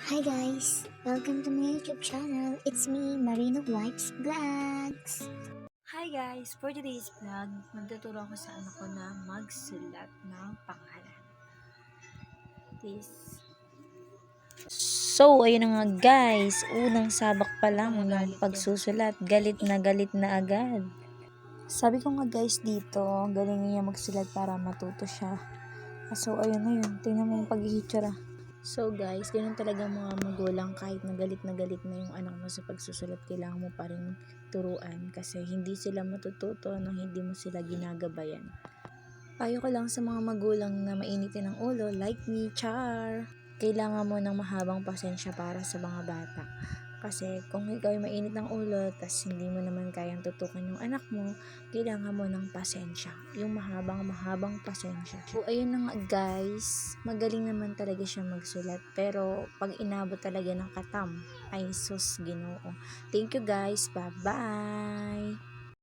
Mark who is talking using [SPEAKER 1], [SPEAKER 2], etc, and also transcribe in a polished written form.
[SPEAKER 1] Hi guys! Welcome to my YouTube channel. It's me, Marino Wipes Vlogs.
[SPEAKER 2] Hi guys! For today's vlog, magtuturo ako sa anak ko na magsulat ng pangalan. This. So, ayun na nga guys, unang sabak pa lang ng pagsusulat, galit na agad. Sabi ko nga guys dito, galing niya magsulat para matuto siya. So, ayun na yun, tingnan mo yung paghihitsura. So guys, ganun talaga mga magulang kahit na galit na yung anak mo sa pagsusulat, kailangan mo pa rin turuan kasi hindi sila matututo nang hindi mo sila ginagabayan. Payo ko lang sa mga magulang na mainitin ng ulo like me, char! Kailangan mo ng mahabang pasensya para sa mga bata. Kasi kung ikaw ay mainit ng ulo tas hindi mo naman kayang tutukan yung anak mo, kailangan mo ng pasensya. Yung mahabang pasensya. So ayun na nga guys, magaling naman talaga siya magsulat. Pero pag inabot talaga ng katam, ay sus Ginoo. Thank you guys, bye bye!